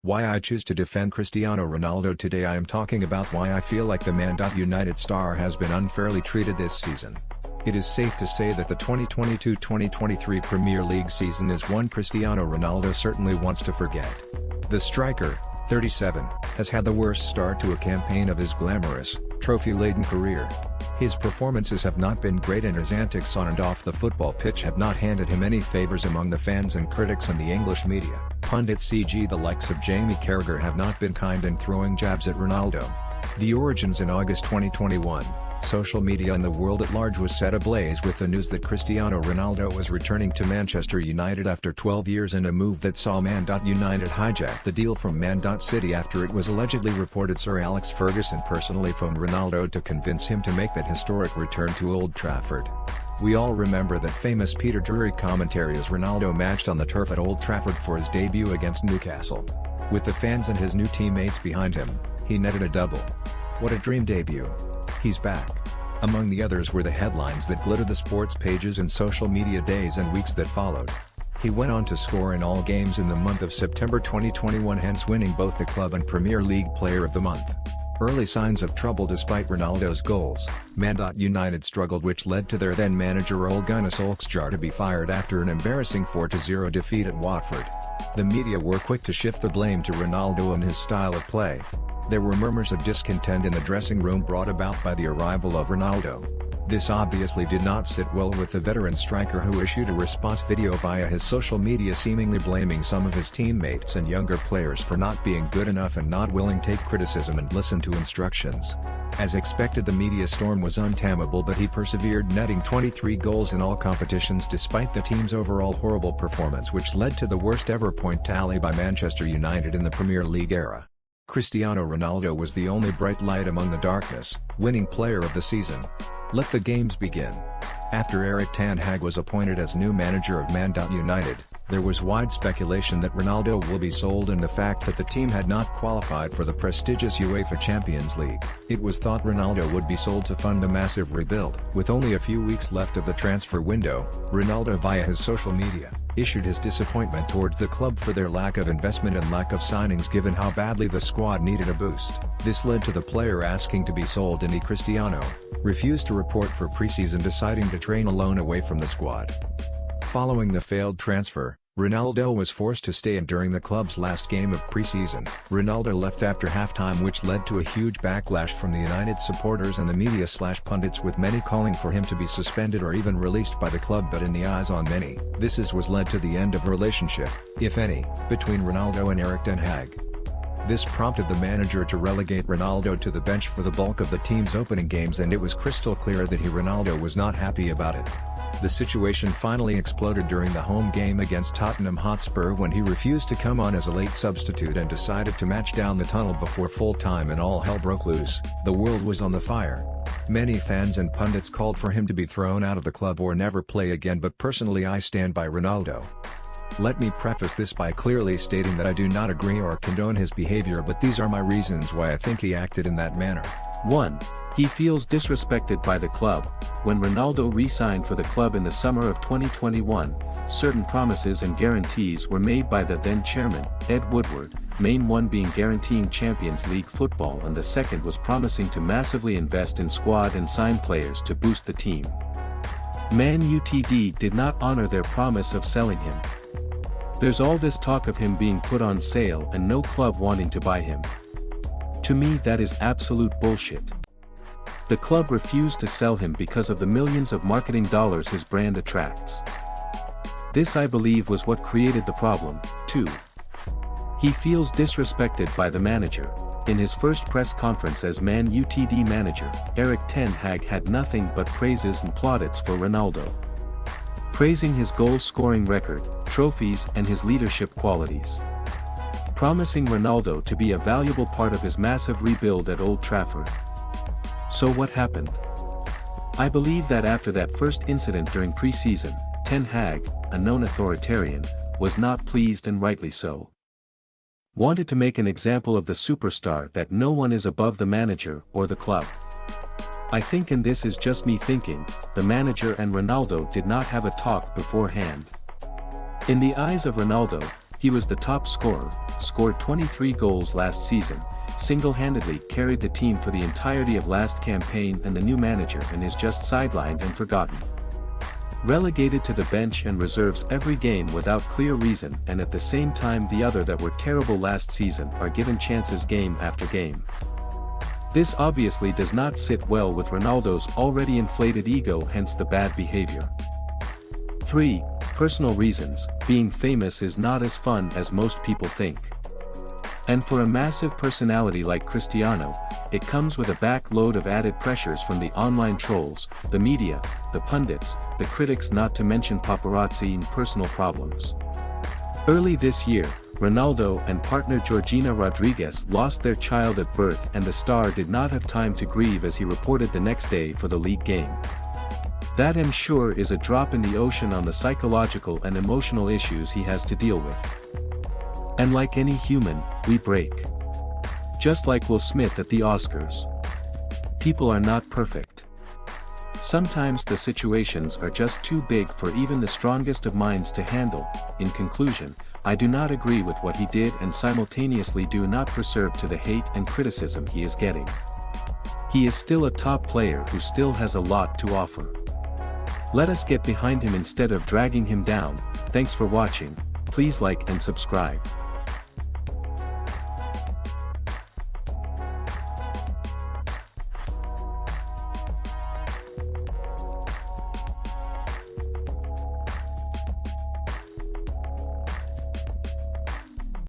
Why I choose to defend Cristiano Ronaldo. Today I am talking about why I feel like the Man United star has been unfairly treated this season. It is safe to say that the 2022-2023 Premier League season is one Cristiano Ronaldo certainly wants to forget. The striker, 37, has had the worst start to a campaign of his glamorous, trophy-laden career. His performances have not been great and his antics on and off the football pitch have not handed him any favours among the fans and critics and the English media. Pundits e.g. the likes of Jamie Carragher have not been kind in throwing jabs at Ronaldo. The origins in August 2021, social media and the world at large was set ablaze with the news that Cristiano Ronaldo was returning to Manchester United after 12 years in a move that saw Man United hijack the deal from Man City after it was allegedly reported Sir Alex Ferguson personally phoned Ronaldo to convince him to make that historic return to Old Trafford. We all remember that famous Peter Drury commentary as Ronaldo matched on the turf at Old Trafford for his debut against Newcastle. With the fans and his new teammates behind him, he netted a double. What a dream debut. He's back. Among the others were the headlines that glittered the sports pages and social media days and weeks that followed. He went on to score in all games in the month of September 2021, hence winning both the club and Premier League Player of the Month. Early signs of trouble despite Ronaldo's goals, Man United struggled, which led to their then manager Ole Gunnar Solskjaer to be fired after an embarrassing 4-0 defeat at Watford. The media were quick to shift the blame to Ronaldo and his style of play. There were murmurs of discontent in the dressing room brought about by the arrival of Ronaldo. This obviously did not sit well with the veteran striker, who issued a response video via his social media seemingly blaming some of his teammates and younger players for not being good enough and not willing to take criticism and listen to instructions. As expected, the media storm was untamable, but he persevered, netting 23 goals in all competitions despite the team's overall horrible performance, which led to the worst ever point tally by Manchester United in the Premier League era. Cristiano Ronaldo was the only bright light among the darkness, winning Player of the Season. Let the games begin. After Erik ten Hag was appointed as new manager of Man United, there was wide speculation that Ronaldo will be sold, and the fact that the team had not qualified for the prestigious UEFA Champions League. It was thought Ronaldo would be sold to fund the massive rebuild. With only a few weeks left of the transfer window, Ronaldo via his social media issued his disappointment towards the club for their lack of investment and lack of signings given how badly the squad needed a boost. This led to the player asking to be sold, and Cristiano refused to report for pre-season, deciding to train alone away from the squad. Following the failed transfer, Ronaldo was forced to stay, and during the club's last game of pre-season, Ronaldo left after halftime, which led to a huge backlash from the United supporters and the media/pundits, with many calling for him to be suspended or even released by the club. But in the eyes on many, this was led to the end of a relationship, if any, between Ronaldo and Erik ten Hag. This prompted the manager to relegate Ronaldo to the bench for the bulk of the team's opening games, and it was crystal clear that Ronaldo was not happy about it. The situation finally exploded during the home game against Tottenham Hotspur, when he refused to come on as a late substitute and decided to march down the tunnel before full time, and all hell broke loose. The world was on the fire. Many fans and pundits called for him to be thrown out of the club or never play again, but personally I stand by Ronaldo. Let me preface this by clearly stating that I do not agree or condone his behavior, but these are my reasons why I think he acted in that manner. 1. He feels disrespected by the club. When Ronaldo re-signed for the club in the summer of 2021, certain promises and guarantees were made by the then chairman, Ed Woodward, main one being guaranteeing Champions League football, and the second was promising to massively invest in squad and sign players to boost the team. Man Utd did not honor their promise of selling him. There's all this talk of him being put on sale and no club wanting to buy him. To me, that is absolute bullshit. The club refused to sell him because of the millions of marketing dollars his brand attracts. This, I believe, was what created the problem. 2. He feels disrespected by the manager. In his first press conference as Man Utd manager, Erik ten Hag had nothing but praises and plaudits for Ronaldo, praising his goal-scoring record, trophies and his leadership qualities, promising Ronaldo to be a valuable part of his massive rebuild at Old Trafford. So what happened? I believe that after that first incident during pre-season, Ten Hag, a known authoritarian, was not pleased, and rightly so. Wanted to make an example of the superstar, that no one is above the manager or the club. I think, and this is just me thinking, the manager and Ronaldo did not have a talk beforehand. In the eyes of Ronaldo, He was the top scorer, scored 23 goals last season, single-handedly carried the team for the entirety of last campaign, and the new manager and is just sidelined and forgotten. Relegated to the bench and reserves every game without clear reason, and at the same time the other that were terrible last season are given chances game after game. This obviously does not sit well with Ronaldo's already inflated ego, hence the bad behavior. 3. Personal reasons. Being famous is not as fun as most people think. And for a massive personality like Cristiano, it comes with a backload of added pressures from the online trolls, the media, the pundits, the critics, not to mention paparazzi and personal problems. Early this year, Ronaldo and partner Georgina Rodriguez lost their child at birth, and the star did not have time to grieve, as he reported the next day for the league game. That, I'm sure, is a drop in the ocean on the psychological and emotional issues he has to deal with. And like any human, we break. Just like Will Smith at the Oscars. People are not perfect. Sometimes the situations are just too big for even the strongest of minds to handle. In conclusion, I do not agree with what he did, and simultaneously do not preserve to the hate and criticism he is getting. He is still a top player who still has a lot to offer. Let us get behind him instead of dragging him down. Thanks for watching. Please like and subscribe.